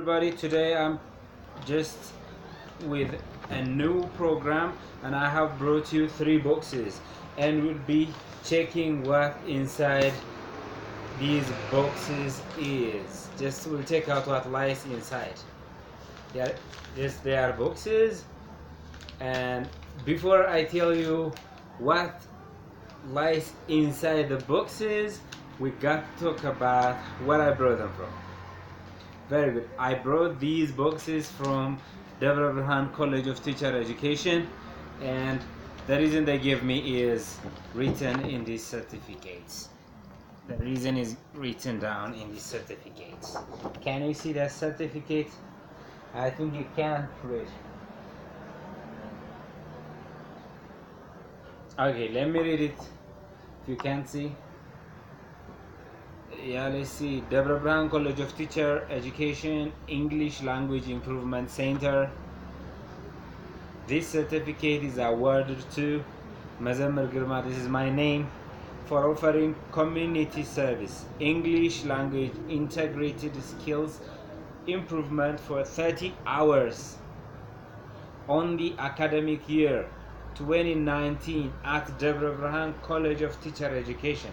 everybody, today I'm just with a new program and I have brought you 3 boxes and we'll be checking what inside these boxes is. Just we'll check out what lies inside. Yeah, they are boxes, and before I tell you what lies inside the boxes, we got to talk about where I brought them from. Very good. I brought these boxes from Deborah Burhan College of Teacher Education, and the reason they gave me is written in these certificates. The reason is written down in these certificates. Can you see that certificate? I think you can read. Okay, let me read it if you can't see. Yeah, let's see. Deborah Burhan College of Teacher Education, English Language Improvement Center. This certificate is awarded to Mazammar Girma, this is my name, for offering community service, English language integrated skills improvement for 30 hours on the academic year 2019 at Deborah Burhan College of Teacher Education.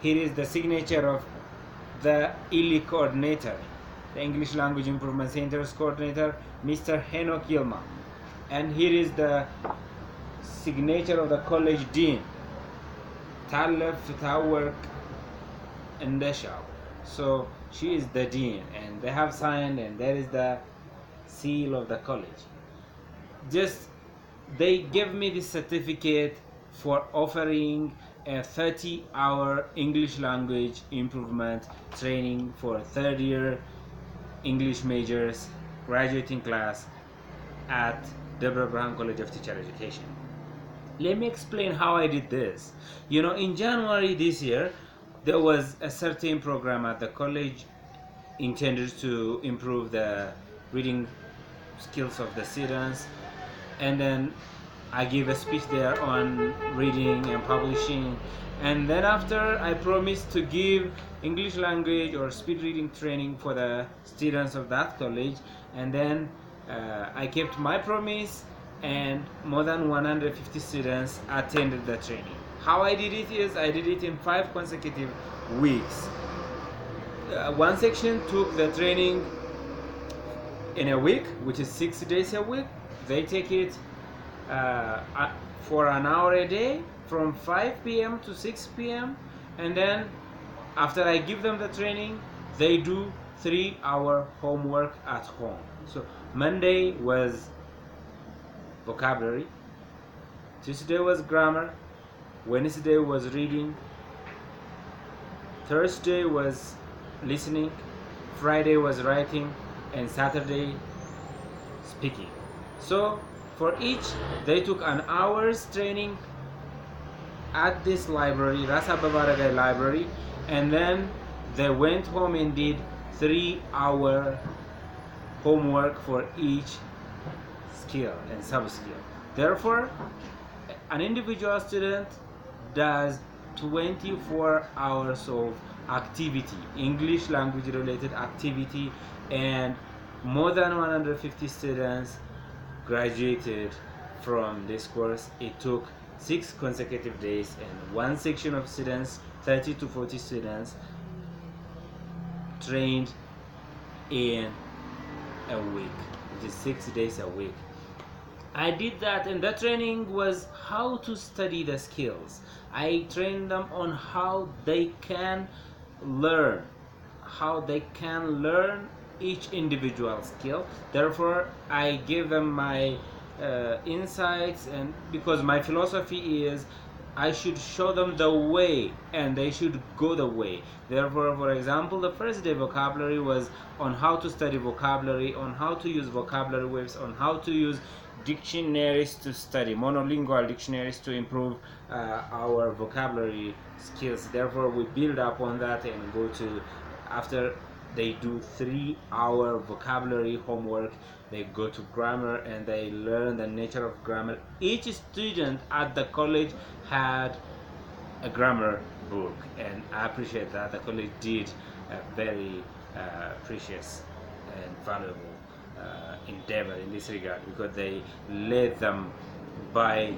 Here is the signature of the ELI coordinator, the English Language Improvement Center's coordinator, Mr. Henok Yilma. And here is the signature of the college dean, Talef Fitawork Ndeshau. So she is the dean, and they have signed, and there is the seal of the college. Just they gave me this certificate for offering a 30-hour English language improvement training for third year English majors graduating class at Deborah Burhan College of Teacher Education. Let me explain how I did this. In January this year, there was a certain program at the college intended to improve the reading skills of the students, and then I gave a speech there on reading and publishing, and then after I promised to give English language or speed reading training for the students of that college, and then I kept my promise, and more than 150 students attended the training. How I did it is I did it in 5 consecutive weeks. One section took the training in a week, which is 6 days a week. They take it for an hour a day from 5 p.m. to 6 p.m. and then after I give them the training, they do 3-hour homework at home. So Monday was vocabulary, Tuesday was grammar, Wednesday was reading, Thursday was listening, Friday was writing, and Saturday speaking. So for each, they took an hour's training at this library, Rasa Babaragai library, and then they went home and did 3-hour homework for each skill and sub-skill. Therefore, an individual student does 24 hours of activity, English language related activity, and more than 150 students graduated from this course. It took 6 consecutive days, and one section of students, 30 to 40 students, trained in a week, which is 6 days a week. I did that, and the training was how to study the skills. I trained them on how they can learn, each individual skill. Therefore, I gave them my insights, and because my philosophy is I should show them the way and they should go the way. Therefore, for example, the first day vocabulary was on how to study vocabulary, on how to use vocabulary waves, on how to use dictionaries to study, monolingual dictionaries to improve our vocabulary skills. Therefore, we build up on that and go to, after they do 3-hour vocabulary homework, they go to grammar and they learn the nature of grammar. Each student at the college had a grammar book, and I appreciate that the college did a very precious and valuable endeavor in this regard, because they let them buy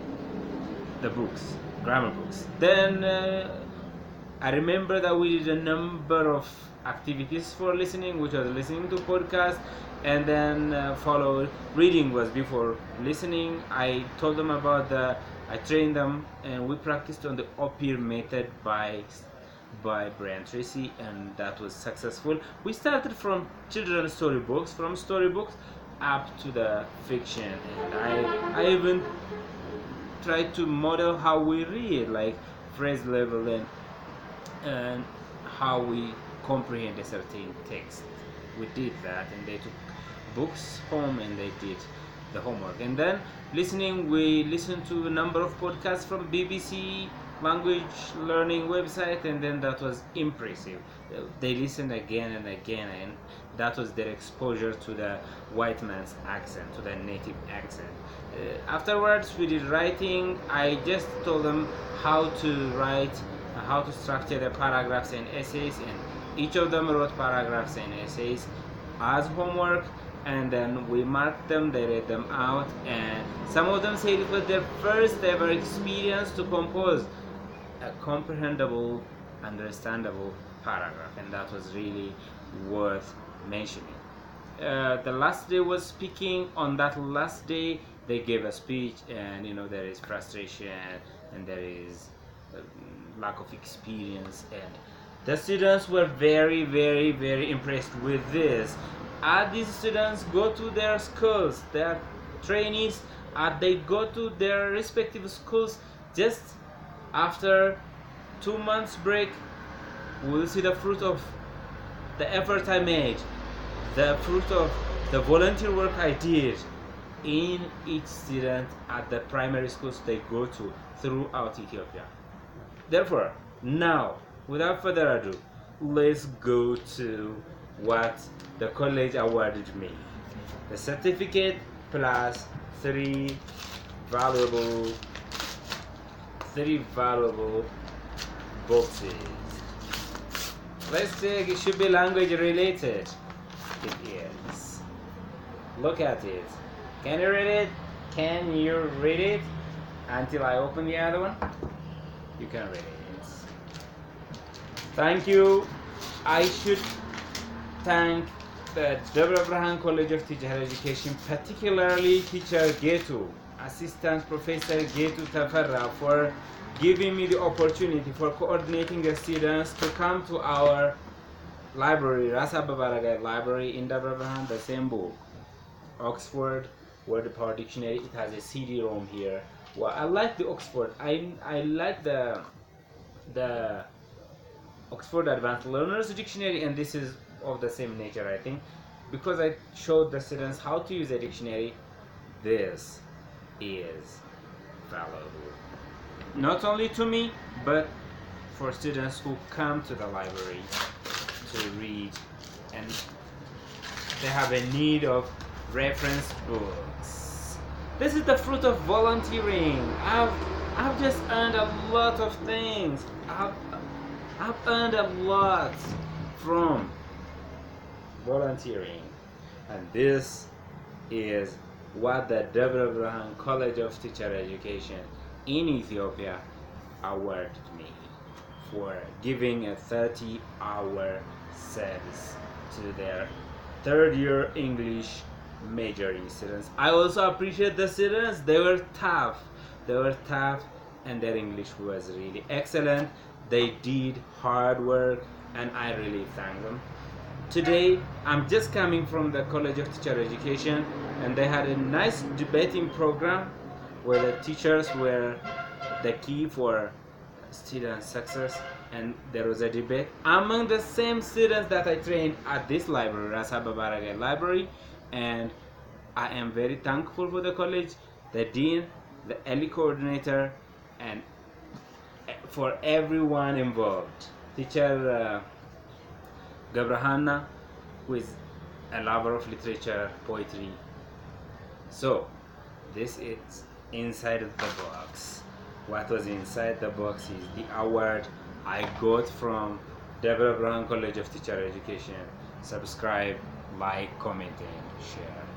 the books, grammar books. Then I remember that we did a number of activities for listening, which was listening to podcasts, and then followed reading was before listening. I told them about I trained them, and we practiced on the OPIR method by Brian Tracy, and that was successful. We started from children's storybooks, up to the fiction, and I even tried to model how we read, like phrase level, and how we comprehend a certain text. We did that, and they took books home and they did the homework. And then listening, we listened to a number of podcasts from BBC language learning website, and then that was impressive. They listened again and again, and that was their exposure to the white man's accent, to the native accent. Afterwards we did writing. I just told them how to write, how to structure the paragraphs and essays, and each of them wrote paragraphs and essays as homework, and then we marked them, they read them out, and some of them said it was their first ever experience to compose a comprehensible, understandable paragraph, and that was really worth mentioning. The last day was speaking. On that last day they gave a speech, and there is frustration and there is lack of experience, and the students were very, very, very impressed with this. These students go to their schools, their trainees, they go to their respective schools. Just after 2 months break, we'll see the fruit of the effort I made, the fruit of the volunteer work I did in each student at the primary schools they go to throughout Ethiopia. Therefore, now, without further ado, let's go to what the college awarded me. The certificate plus three valuable boxes. Let's take, it should be language related. It is. Look at it. Can you read it? Can you read it? Until I open the other one, you can read it. Thank you. I should thank the Deborah Brahan College of Teacher Education, particularly teacher Getu, Assistant Professor Getu Tafarra, for giving me the opportunity for coordinating the students to come to our library, Rasa Babaragai Library in Deborah Brahan, the same book, Oxford Word Power Dictionary. It has a CD-ROM here. Well, I like the Oxford. I like the Oxford Advanced Learners Dictionary, and this is of the same nature, I think, because I showed the students how to use a dictionary. This is valuable, not only to me, but for students who come to the library to read, and they have a need of reference books. This is the fruit of volunteering. I've just earned a lot of things. I've earned a lot from volunteering, and this is what the Deborah Brahan College of Teacher Education in Ethiopia awarded me for giving a 30-hour service to their third year English majoring students. I also appreciate the students. They were tough, and their English was really excellent. They did hard work, and I really thank them. Today, I'm just coming from the College of Teacher Education, and they had a nice debating program where the teachers were the key for student success, and there was a debate among the same students that I trained at this library, Rasa Babaragai Library, and I am very thankful for the college, the dean, the early coordinator, and for everyone involved. Teacher Gabrahana, who is a lover of literature, poetry. So, this is inside of the box. What was inside the box is the award I got from Deborah Brahan College of Teacher Education. Subscribe, like, comment, and share.